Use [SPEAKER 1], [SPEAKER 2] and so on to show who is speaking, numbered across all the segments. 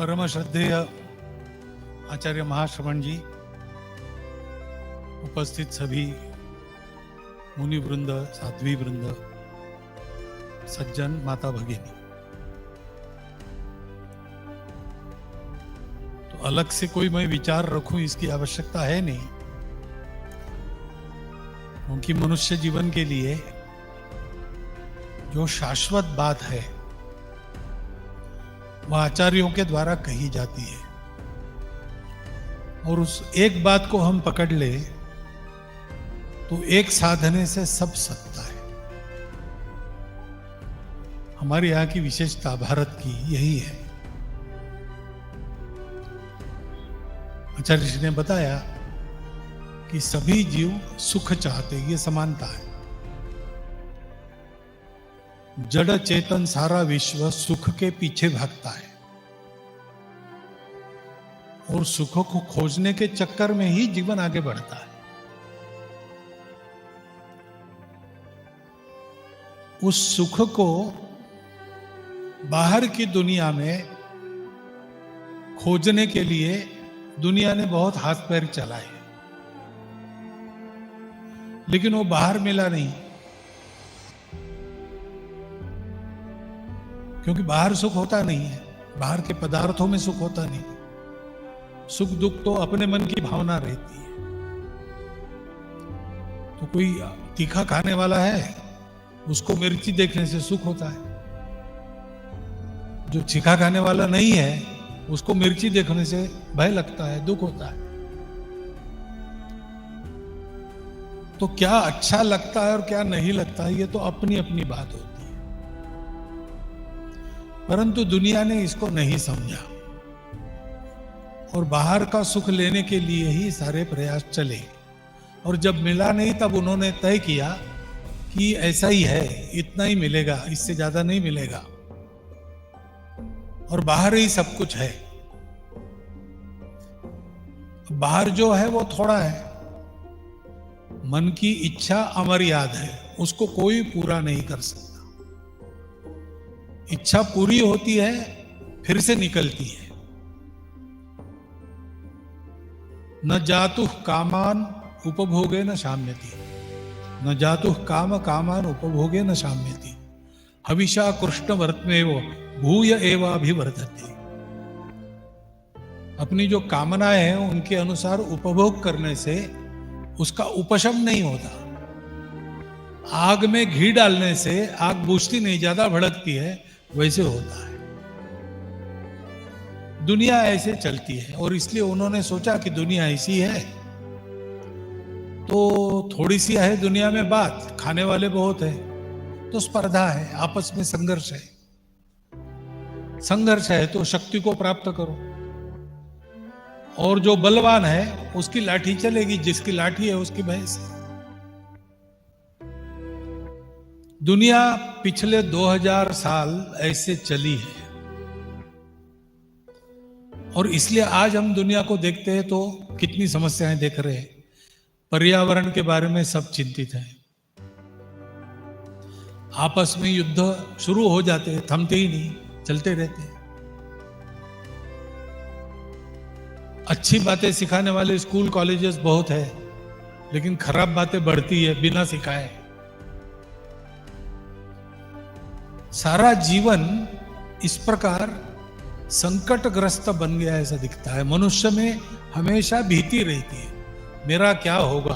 [SPEAKER 1] परम श्रद्धेय आचार्य महाश्रवण जी, उपस्थित सभी मुनि वृंद, साध्वी वृंद, सज्जन, माता भगिनी, तो अलग से कोई मैं विचार रखूं इसकी आवश्यकता है नहीं, क्योंकि मनुष्य जीवन के लिए जो शाश्वत बात है वह आचार्यों के द्वारा कही जाती है, और उस एक बात को हम पकड़ ले तो एक साधने से सब सकता है। हमारे यहाँ की विशेषता भारत की यही है। आचार्य जी ने बताया कि सभी जीव सुख चाहते, ये समानता है। जड़ चेतन सारा विश्व सुख के पीछे भागता है, और सुख को खोजने के चक्कर में ही जीवन आगे बढ़ता है। उस सुख को बाहर की दुनिया में खोजने के लिए दुनिया ने बहुत हाथ पैर चलाए, लेकिन वो बाहर मिला नहीं, क्योंकि बाहर सुख होता नहीं है, बाहर के पदार्थों में सुख होता नहीं। सुख दुख तो अपने मन की भावना रहती है। तो कोई तीखा खाने वाला है, उसको मिर्ची देखने से सुख होता है। जो तीखा खाने वाला नहीं है, उसको मिर्ची देखने से भय लगता है, दुख होता है। तो क्या अच्छा लगता है और क्या नहीं लगता है, ये तो अपनी अपनी बात होती है। परंतु दुनिया ने इसको नहीं समझा, और बाहर का सुख लेने के लिए ही सारे प्रयास चले, और जब मिला नहीं तब उन्होंने तय किया कि ऐसा ही है, इतना ही मिलेगा, इससे ज्यादा नहीं मिलेगा, और बाहर ही सब कुछ है। बाहर जो है वो थोड़ा है, मन की इच्छा अमर्याद है, उसको कोई पूरा नहीं कर सकता। इच्छा पूरी होती है फिर से निकलती है। न जातु कामान उपभोगे न शाम्यति, न जातु काम कामान उपभोगे न शाम्यति, हविषा कृष्ण वर्तमेव भूय एवाभिवर्धते। अपनी जो कामनाएं हैं उनके अनुसार उपभोग करने से उसका उपशम नहीं होता। आग में घी डालने से आग बुझती नहीं, ज्यादा भड़कती है, वैसे होता है। दुनिया ऐसे चलती है, और इसलिए उन्होंने सोचा कि दुनिया ऐसी है तो थोड़ी सी है दुनिया में बात, खाने वाले बहुत है, तो स्पर्धा है, आपस में संघर्ष है। संघर्ष है तो शक्ति को प्राप्त करो, और जो बलवान है उसकी लाठी चलेगी, जिसकी लाठी है उसकी भैंस है। दुनिया पिछले 2000 साल ऐसे चली है, और इसलिए आज हम दुनिया को देखते हैं तो कितनी समस्याएं देख रहे हैं। पर्यावरण के बारे में सब चिंतित हैं, आपस में युद्ध शुरू हो जाते हैं, थमते ही नहीं, चलते रहते हैं। अच्छी बातें सिखाने वाले स्कूल कॉलेजेस बहुत है, लेकिन खराब बातें बढ़ती है बिना सिखाए। सारा जीवन इस प्रकार संकटग्रस्त बन गया ऐसा दिखता है। मनुष्य में हमेशा भीति रहती है, मेरा क्या होगा।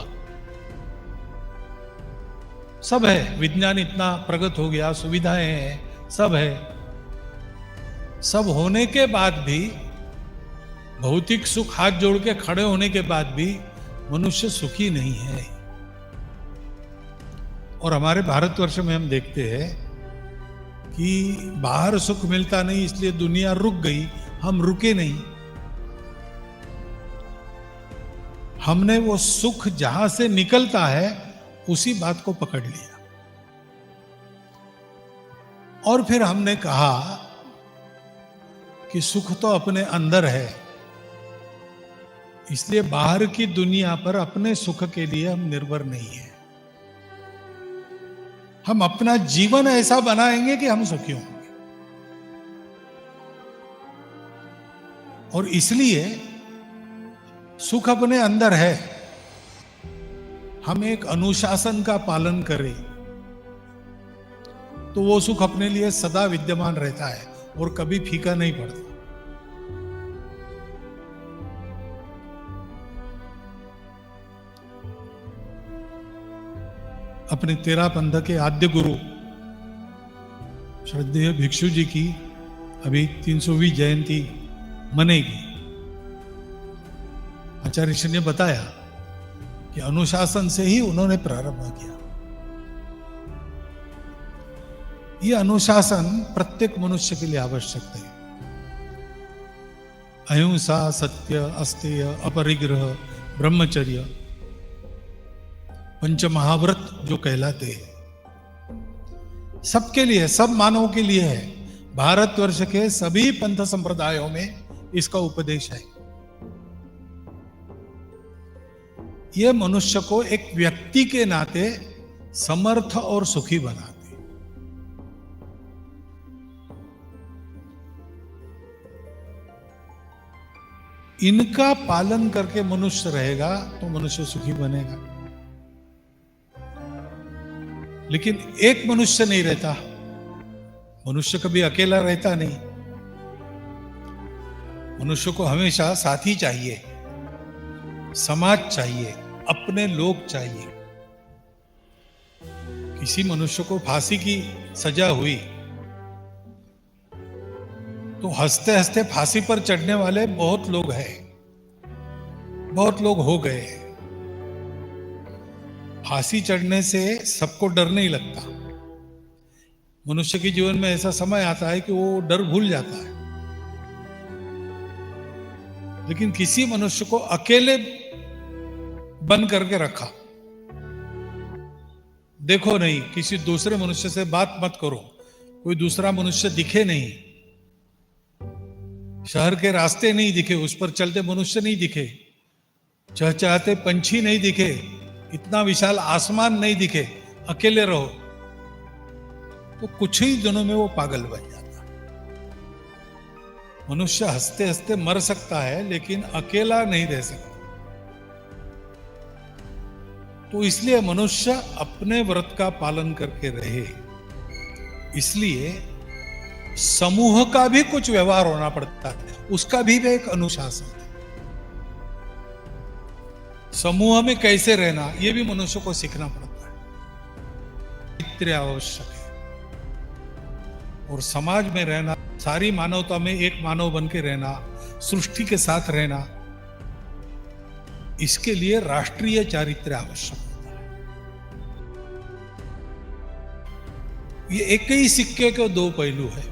[SPEAKER 1] सब है, विज्ञान इतना प्रगत हो गया, सुविधाएं हैं, सब है, सब होने के बाद भी, भौतिक सुख हाथ जोड़ के खड़े होने के बाद भी मनुष्य सुखी नहीं है। और हमारे भारतवर्ष में हम देखते हैं कि बाहर सुख मिलता नहीं, इसलिए दुनिया रुक गई, हम रुके नहीं। हमने वो सुख जहां से निकलता है उसी बात को पकड़ लिया, और फिर हमने कहा कि सुख तो अपने अंदर है, इसलिए बाहर की दुनिया पर अपने सुख के लिए हम निर्भर नहीं है। हम अपना जीवन ऐसा बनाएंगे कि हम सुखी होंगे। और इसलिए सुख अपने अंदर है। हम एक अनुशासन का पालन करें तो वो सुख अपने लिए सदा विद्यमान रहता है और कभी फीका नहीं पड़ता। अपने तेरा पंथ के आद्य गुरु श्रद्धेय भिक्षु जी की अभी 300वीं जयंती मनेगी। आचार्य ऋषि ने बताया कि अनुशासन से ही उन्होंने प्रारंभ किया। यह अनुशासन प्रत्येक मनुष्य के लिए आवश्यक है। अहिंसा, सत्य, अस्तेय, अपरिग्रह, ब्रह्मचर्य, पंचमहाव्रत जो कहलाते हैं, सबके लिए, सब मानवों के लिए है। भारतवर्ष के सभी पंथ संप्रदायों में इसका उपदेश है। यह मनुष्य को एक व्यक्ति के नाते समर्थ और सुखी बनाते। इनका पालन करके मनुष्य रहेगा तो मनुष्य सुखी बनेगा। लेकिन एक मनुष्य नहीं रहता, मनुष्य कभी अकेला रहता नहीं। मनुष्य को हमेशा साथी चाहिए, समाज चाहिए, अपने लोग चाहिए। किसी मनुष्य को फांसी की सजा हुई तो हंसते हंसते फांसी पर चढ़ने वाले बहुत लोग हैं, बहुत लोग हो गए हैं। फांसी चढ़ने से सबको डर नहीं लगता। मनुष्य के जीवन में ऐसा समय आता है कि वो डर भूल जाता है। लेकिन किसी मनुष्य को अकेले बंद करके रखा, देखो नहीं, किसी दूसरे मनुष्य से बात मत करो, कोई दूसरा मनुष्य दिखे नहीं, शहर के रास्ते नहीं दिखे, उस पर चलते मनुष्य नहीं दिखे, चहचहाते पंछी नहीं दिखे, इतना विशाल आसमान नहीं दिखे, अकेले रहो, तो कुछ ही दिनों में वो पागल बन जाता है। मनुष्य हंसते हंसते मर सकता है लेकिन अकेला नहीं रह सकता। तो इसलिए मनुष्य अपने व्रत का पालन करके रहे। इसलिए समूह का भी कुछ व्यवहार होना पड़ता है, उसका भी एक अनुशासन है। समूह में कैसे रहना, यह भी मनुष्य को सीखना पड़ता है। चारित्र्य आवश्यक है। और समाज में रहना, सारी मानवता में एक मानव बन के रहना, सृष्टि के साथ रहना, इसके लिए राष्ट्रीय चारित्र्य आवश्यक होता है। ये एक ही सिक्के के दो पहलू है।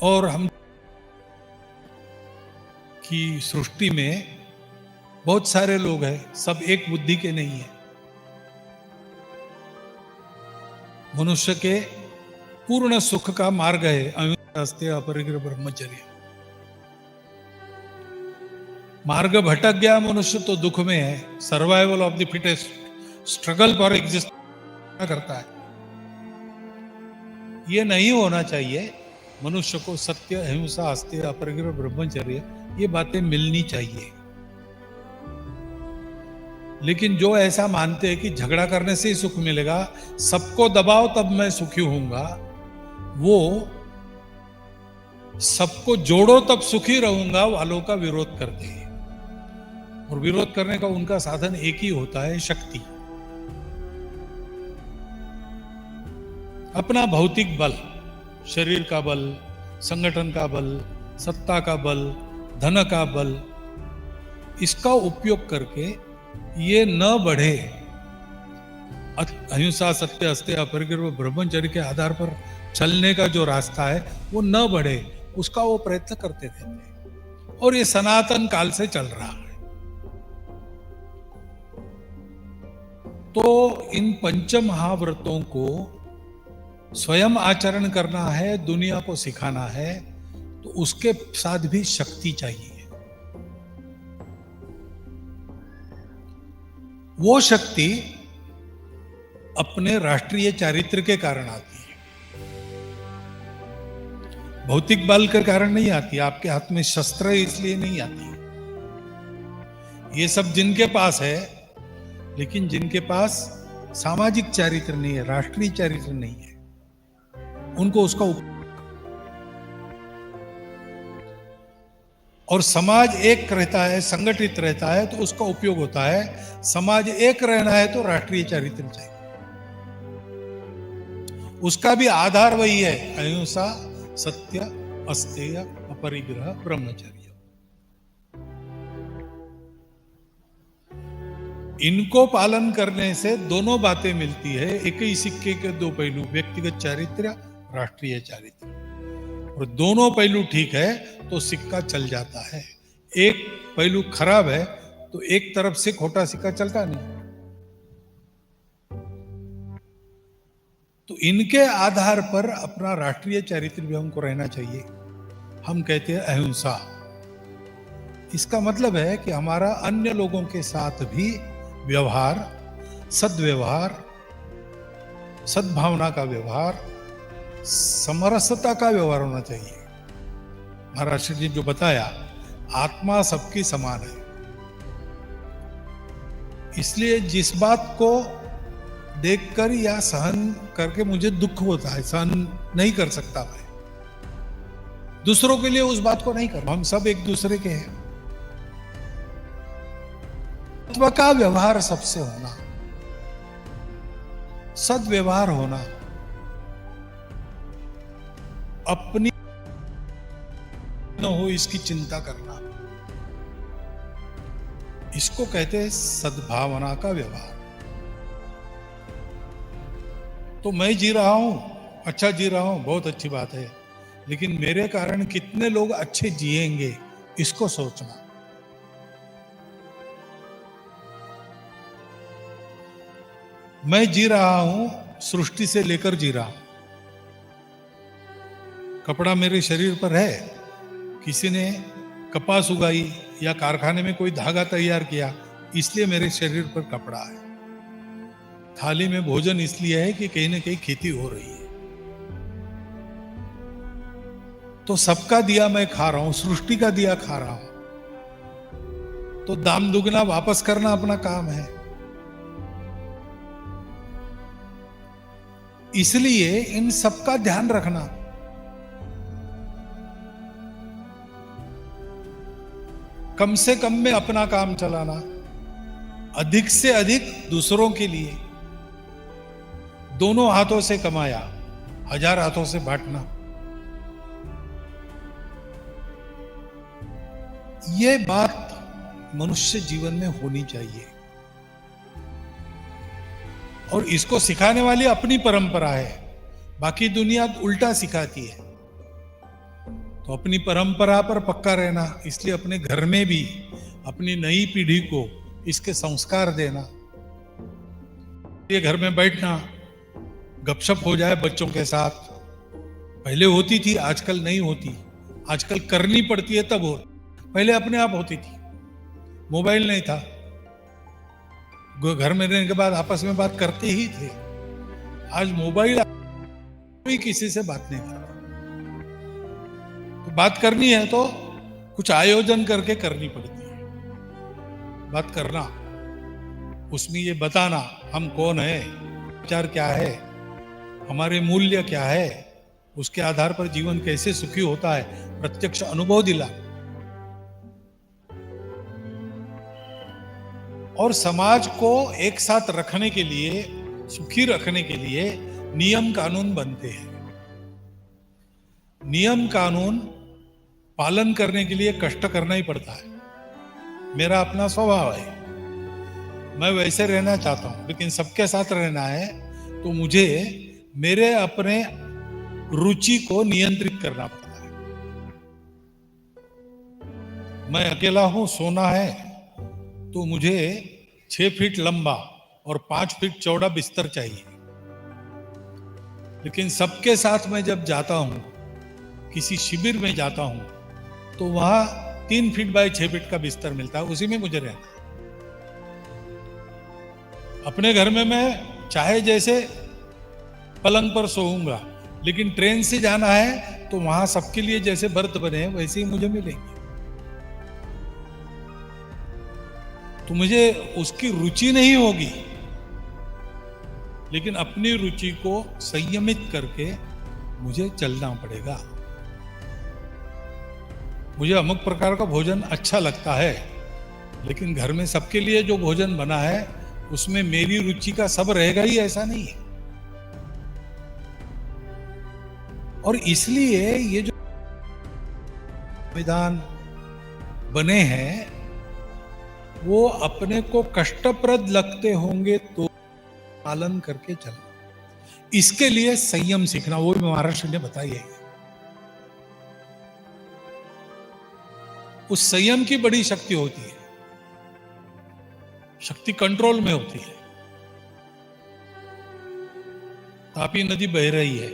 [SPEAKER 1] और हम की सृष्टि में बहुत सारे लोग हैं, सब एक बुद्धि के नहीं है। मनुष्य के पूर्ण सुख का मार्ग है अहिंसा, अस्तेय, अपरिग्रह, ब्रह्मचर्य। मार्ग भटक गया मनुष्य तो दुख में है। Survival of the fittest, struggle for exist करता है। यह नहीं होना चाहिए। मनुष्य को सत्य, अहिंसा, अस्तेय, अपरिग्रह, ब्रह्मचर्य, ये बातें मिलनी चाहिए। लेकिन जो ऐसा मानते हैं कि झगड़ा करने से ही सुख मिलेगा, सबको दबाओ तब मैं सुखी होऊंगा, वो सबको जोड़ो तब सुखी रहूंगा वालों का विरोध करते हैं। और विरोध करने का उनका साधन एक ही होता है, शक्ति। अपना भौतिक बल, शरीर का बल, संगठन का बल, सत्ता का बल, धन का बल, इसका उपयोग करके ये न बढ़े। अहिंसा, सत्य, अस्तेय, अपरिग्रह, ब्रह्मचर्य के आधार पर चलने का जो रास्ता है वो न बढ़े, उसका वो प्रयत्न करते थे। और ये सनातन काल से चल रहा है। तो इन पंच महाव्रतों को स्वयं आचरण करना है, दुनिया को सिखाना है, तो उसके साथ भी शक्ति चाहिए। वो शक्ति अपने राष्ट्रीय चारित्र के कारण आती है। भौतिक बल के कारण नहीं आती, आपके हाथ में शस्त्र है इसलिए नहीं आती। ये सब जिनके पास है, लेकिन जिनके पास सामाजिक चारित्र नहीं है, राष्ट्रीय चारित्र नहीं है, उनको उसका और समाज एक रहता है, संगठित रहता है, तो उसका उपयोग होता है। समाज एक रहना है तो राष्ट्रीय चारित्र चाहिए। उसका भी आधार वही है, अहिंसा, सत्य, अस्तेय, अपरिग्रह, ब्रह्मचर्य। इनको पालन करने से दोनों बातें मिलती है, एक ही सिक्के के दो पहलू, व्यक्तिगत चारित्र्य, राष्ट्रीय चारित्र्य। और दोनों पहलू ठीक है तो सिक्का चल जाता है। एक पहलू खराब है तो एक तरफ से खोटा सिक्का चलता नहीं। तो इनके आधार पर अपना राष्ट्रीय चारित्र्य भी हमको रहना चाहिए। हम कहते हैं अहिंसा। इसका मतलब है कि हमारा अन्य लोगों के साथ भी व्यवहार, सद्व्यवहार, सद्भावना का व्यवहार, समरसता का व्यवहार होना चाहिए। महाराष्ट्र जी जो बताया, आत्मा सबकी समान है, इसलिए जिस बात को देखकर या सहन करके मुझे दुख होता है, सहन नहीं कर सकता मैं, दूसरों के लिए उस बात को नहीं कर। हम सब एक दूसरे के हैं। तत्व का व्यवहार सबसे होना, सद्व्यवहार होना, अपनी न हो इसकी चिंता करना, इसको कहते हैं सद्भावना का व्यवहार। तो मैं जी रहा हूं, अच्छा जी रहा हूं, बहुत अच्छी बात है, लेकिन मेरे कारण कितने लोग अच्छे जिएंगे, इसको सोचना। मैं जी रहा हूं, सृष्टि से लेकर जी रहा हूं। कपड़ा मेरे शरीर पर है, किसी ने कपास उगाई या कारखाने में कोई धागा तैयार किया, इसलिए मेरे शरीर पर कपड़ा है। थाली में भोजन इसलिए है कि कहीं ना कहीं खेती हो रही है। तो सबका दिया मैं खा रहा हूं, सृष्टि का दिया खा रहा हूं, तो दाम दुगना वापस करना अपना काम है। इसलिए इन सबका ध्यान रखना। कम से कम में अपना काम चलाना, अधिक से अधिक दूसरों के लिए। दोनों हाथों से कमाया, 1000 हाथों से बांटना। ये बात मनुष्य जीवन में होनी चाहिए। और इसको सिखाने वाली अपनी परंपरा है, बाकी दुनिया उल्टा सिखाती है। तो अपनी परंपरा पर पक्का रहना, इसलिए अपने घर में भी अपनी नई पीढ़ी को इसके संस्कार देना। ये घर में बैठना, गपशप हो जाए बच्चों के साथ, पहले होती थी, आजकल नहीं होती। आजकल करनी पड़ती है तब हो, पहले अपने आप होती थी। मोबाइल नहीं था, घर में रहने के बाद आपस में बात करते ही थे। आज मोबाइल, कोई किसी से बात नहीं करता। तो बात करनी है तो कुछ आयोजन करके करनी पड़ती है। बात करना, उसमें ये बताना हम कौन है, विचार क्या है, हमारे मूल्य क्या है, उसके आधार पर जीवन कैसे सुखी होता है, प्रत्यक्ष अनुभव दिला। और समाज को एक साथ रखने के लिए, सुखी रखने के लिए नियम कानून बनते हैं। नियम कानून पालन करने के लिए कष्ट करना ही पड़ता है। मेरा अपना स्वभाव है, मैं वैसे रहना चाहता हूं, लेकिन सबके साथ रहना है तो मुझे मेरे अपने रुचि को नियंत्रित करना पड़ता है। मैं अकेला हूं, सोना है, तो मुझे 6 फीट लंबा और 5 फीट चौड़ा बिस्तर चाहिए। लेकिन सबके साथ मैं जब जाता हूं, किसी शिविर में जाता हूं, तो वहां 3 फीट बाय 6 फीट का बिस्तर मिलता है, उसी में मुझे रहना है। अपने घर में मैं चाहे जैसे पलंग पर सोऊंगा, लेकिन ट्रेन से जाना है तो वहां सबके लिए जैसे व्रत बने वैसे ही मुझे मिलेंगे। तो मुझे उसकी रुचि नहीं होगी, लेकिन अपनी रुचि को संयमित करके मुझे चलना पड़ेगा। मुझे अमुक प्रकार का भोजन अच्छा लगता है, लेकिन घर में सबके लिए जो भोजन बना है उसमें मेरी रुचि का सब रहेगा ही, ऐसा नहीं है। और इसलिए ये जो संविधान बने हैं वो अपने को कष्टप्रद लगते होंगे तो पालन करके चलना। इसके लिए संयम सीखना, वो भी महाराष्ट्र ने बताई है। उस संयम की बड़ी शक्ति होती है, शक्ति कंट्रोल में होती है। तापी नदी बह रही है,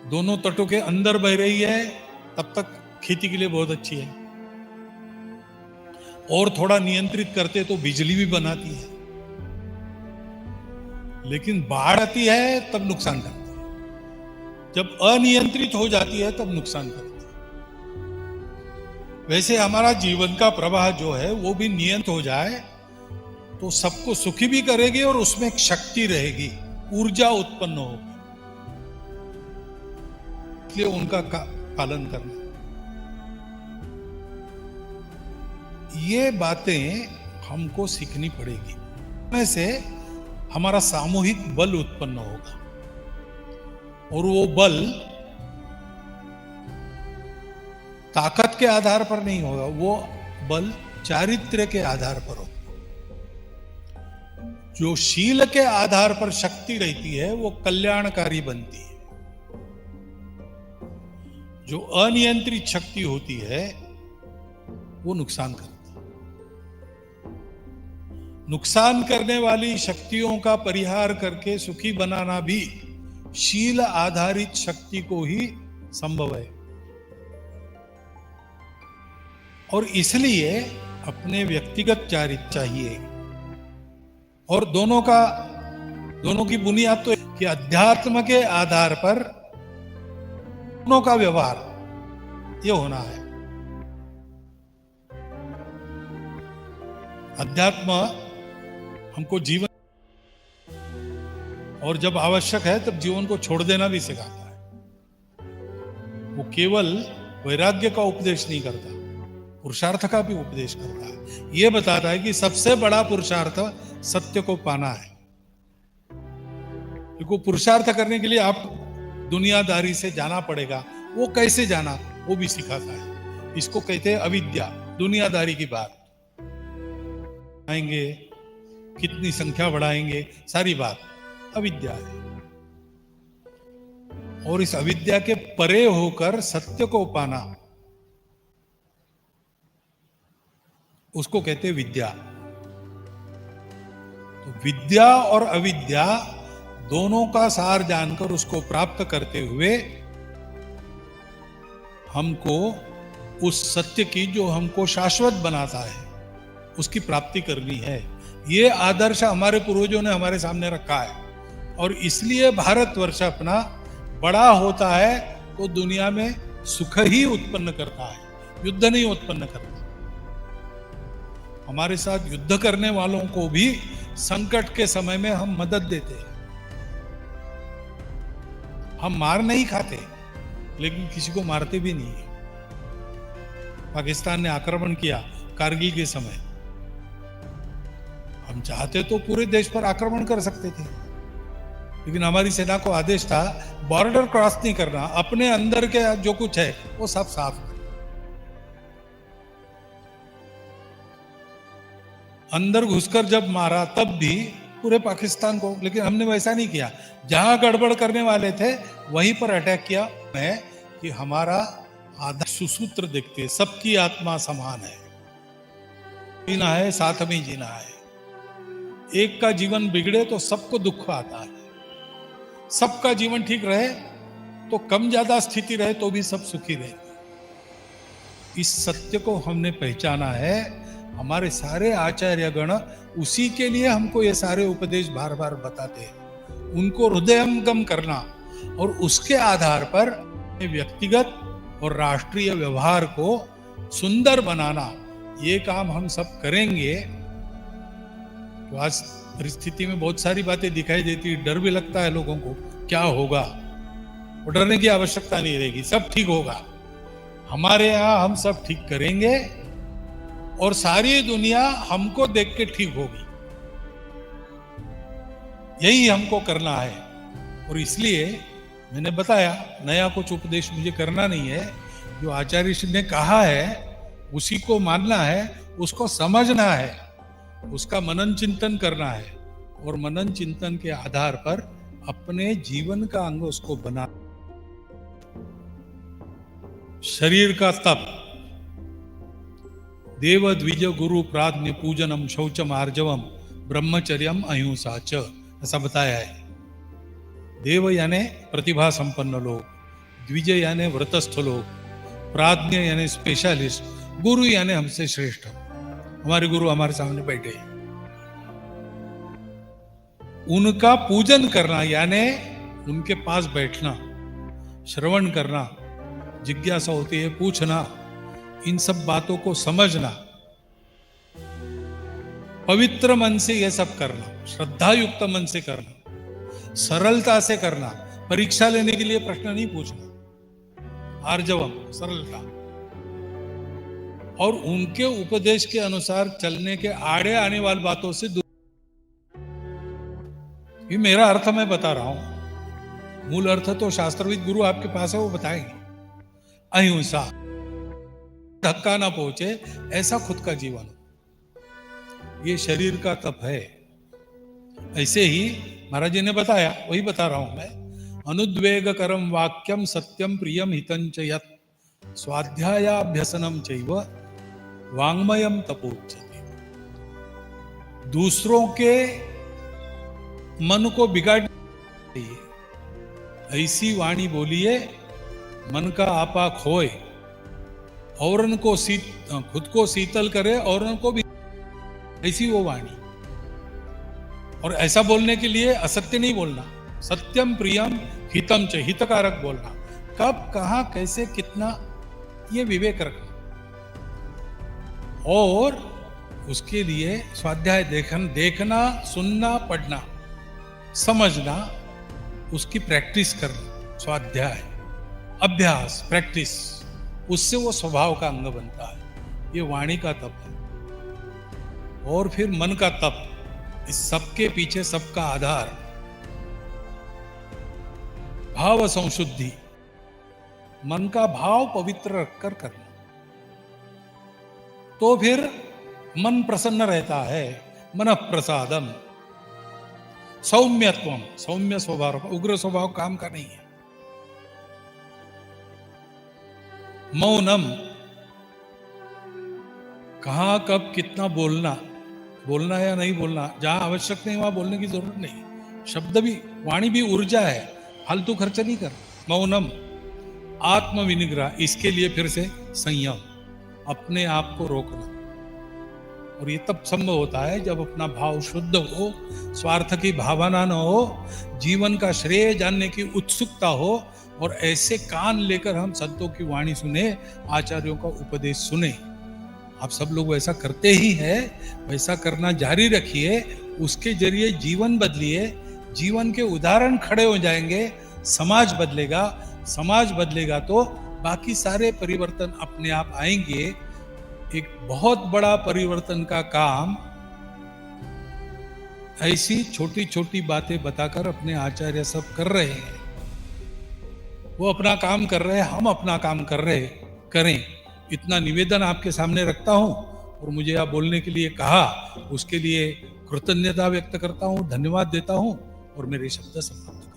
[SPEAKER 1] दोनों तटों के अंदर बह रही है, तब तक खेती के लिए बहुत अच्छी है। और थोड़ा नियंत्रित करते तो बिजली भी बनाती है, लेकिन बाढ़ आती है तब नुकसान करती है। जब अनियंत्रित हो जाती है तब नुकसान करती है। वैसे हमारा जीवन का प्रवाह जो है वो भी नियंत्रित हो जाए तो सबको सुखी भी करेगी और उसमें एक शक्ति रहेगी, ऊर्जा उत्पन्न होगी। इसलिए उनका पालन करना, ये बातें हमको सीखनी पड़ेगी। में से हमारा सामूहिक बल उत्पन्न होगा, और वो बल ताकत के आधार पर नहीं होगा, वो बल चारित्र्य के आधार पर होगा। जो शील के आधार पर शक्ति रहती है वो कल्याणकारी बनती है। जो अनियंत्रित शक्ति होती है वो नुकसान करती है। नुकसान करने वाली शक्तियों का परिहार करके सुखी बनाना भी शील आधारित शक्ति को ही संभव है। और इसलिए अपने व्यक्तिगत चारित्र्य चाहिए। और दोनों की बुनियाद तो कि अध्यात्म के आधार पर दोनों का व्यवहार ये होना है। अध्यात्म हमको जीवन, और जब आवश्यक है तब जीवन को छोड़ देना भी सिखाता है। वो केवल वैराग्य का उपदेश नहीं करता, पुरुषार्थ का भी उपदेश करता है। ये बताता है कि सबसे बड़ा पुरुषार्थ सत्य को पाना है। क्योंकि पुरुषार्थ करने के लिए आप दुनियादारी से जाना पड़ेगा। वो कैसे जाना वो भी सिखाता है। इसको कहते हैं अविद्या, दुनियादारी की बात आएंगे, कितनी संख्या बढ़ाएंगे, सारी बात अविद्या है। और इस अविद्या के परे होकर सत्य को पाना, उसको कहते हैं विद्या। तो विद्या और अविद्या दोनों का सार जानकर उसको प्राप्त करते हुए हमको उस सत्य की जो हमको शाश्वत बनाता है उसकी प्राप्ति करनी है। ये आदर्श हमारे पूर्वजों ने हमारे सामने रखा है। और इसलिए भारतवर्ष अपना बड़ा होता है तो दुनिया में सुख ही उत्पन्न करता है, युद्ध नहीं उत्पन्न करता। हमारे साथ युद्ध करने वालों को भी संकट के समय में हम मदद देते हैं। हम मार नहीं खाते, लेकिन किसी को मारते भी नहीं। पाकिस्तान ने आक्रमण किया कारगिल के समय, हम चाहते तो पूरे देश पर आक्रमण कर सकते थे, लेकिन हमारी सेना को आदेश था बॉर्डर क्रॉस नहीं करना, अपने अंदर के जो कुछ है वो सब साफ कर। अंदर घुसकर जब मारा तब भी पूरे पाकिस्तान को, लेकिन हमने वैसा नहीं किया। जहां गड़बड़ करने वाले थे वहीं पर अटैक किया। है कि हमारा आधा सुसूत्र देखते, सबकी आत्मा समान है, जीना है साथ में जीना है। एक का जीवन बिगड़े तो सबको दुख आता है, सबका जीवन ठीक रहे तो कम ज्यादा स्थिति रहे तो भी सब सुखी रहे। इस सत्य को हमने पहचाना है। हमारे सारे आचार्यगण उसी के लिए हमको ये सारे उपदेश बार बार बताते हैं। उनको हृदयंगम करना, और उसके आधार पर व्यक्तिगत और राष्ट्रीय व्यवहार को सुंदर बनाना, ये काम हम सब करेंगे तो आज परिस्थिति में बहुत सारी बातें दिखाई देती, डर भी लगता है लोगों को क्या होगा। और डरने की आवश्यकता नहीं रहेगी, सब ठीक होगा। हमारे यहाँ हम सब ठीक करेंगे और सारी दुनिया हमको देख के ठीक होगी। यही हमको करना है। और इसलिए मैंने बताया, नया कुछ उपदेश मुझे करना नहीं है। जो आचार्य श्री ने कहा है उसी को मानना है, उसको समझना है, उसका मनन चिंतन करना है और मनन चिंतन के आधार पर अपने जीवन का अंग उसको बना। शरीर का तप, देव द्विज गुरु प्राज्ञ पूजनम शौचम आर्जवम ब्रह्मचर्यम अहिंसा च, ऐसा बताया है। देव यानी प्रतिभा संपन्न लोग, द्विज यानी व्रतस्थ लोग, प्राज्ञ यानी स्पेशलिस्ट, गुरु यानी हमसे श्रेष्ठ। हमारे गुरु हमारे सामने बैठे हैं, उनका पूजन करना यानी उनके पास बैठना, श्रवण करना, जिज्ञासा होती है पूछना, इन सब बातों को समझना, पवित्र मन से यह सब करना, श्रद्धा युक्त मन से करना, सरलता से करना, परीक्षा लेने के लिए प्रश्न नहीं पूछना, आर्जवम सरलता, और उनके उपदेश के अनुसार चलने के आड़े आने वाली बातों से दूर। ये मेरा अर्थ मैं बता रहा हूं, मूल अर्थ तो शास्त्रविद गुरु आपके पास है, वो बताएंगे। अहिंसा, धक्का ना पहुंचे ऐसा खुद का जीवन, ये शरीर का तप है। ऐसे ही महाराज जी ने बताया, वही बता रहा हूं मैं। अनुद्वेगकरम वाक्यम सत्यम प्रियम हितंच यत् स्वाध्यायाभ्यसनम चैव वाङ्मयम तपोच्यते। दूसरों के मन को बिगाड़ ऐसी वाणी बोलिए मन का आपा खोए, औरन को खुद को शीतल करे, औरन को भी, ऐसी वो वाणी। और ऐसा बोलने के लिए असत्य नहीं बोलना, सत्यम प्रियम हितम च, हितकारक बोलना, कब कहां कैसे कितना, ये विवेक रखना। और उसके लिए स्वाध्याय देखना, सुनना, पढ़ना, समझना, उसकी प्रैक्टिस करना, स्वाध्याय, अभ्यास, प्रैक्टिस, उससे वो स्वभाव का अंग बनता है। ये वाणी का तप है। और फिर मन का तप, इस सबके पीछे सबका आधार भाव संशुद्धि, मन का भाव पवित्र रखकर करना, तो फिर मन प्रसन्न रहता है। मन प्रसादम, सौम्यत्वम, सौम्य स्वभाव, उग्र स्वभाव काम का नहीं है। मौनम, कहां कब कितना बोलना या नहीं बोलना, जहां आवश्यक नहीं वहां बोलने की जरूरत नहीं। शब्द भी, वाणी भी ऊर्जा है, फालतू खर्च नहीं कर। मौनम, आत्म विनिग्रह, इसके लिए फिर से संयम, अपने आप को रोकना। और ये तब संभव होता है जब अपना भाव शुद्ध हो, स्वार्थ की भावना न हो, जीवन का श्रेय जानने की उत्सुकता हो, और ऐसे कान लेकर हम संतों की वाणी सुने, आचार्यों का उपदेश सुने। आप सब लोग वैसा करते ही हैं, वैसा करना जारी रखिए, उसके जरिए जीवन बदलिए, जीवन के उदाहरण खड़े हो जाएंगे, समाज बदलेगा। समाज बदलेगा तो बाकी सारे परिवर्तन अपने आप आएंगे। एक बहुत बड़ा परिवर्तन का काम ऐसी छोटी छोटी बातें बताकर अपने आचार्य सब कर रहे हैं। वो अपना काम कर रहे हैं, हम अपना काम कर रहे करें, इतना निवेदन आपके सामने रखता हूं। और मुझे आप बोलने के लिए कहा, उसके लिए कृतज्ञता व्यक्त करता हूं, धन्यवाद देता हूं और मेरे शब्द समाप्त।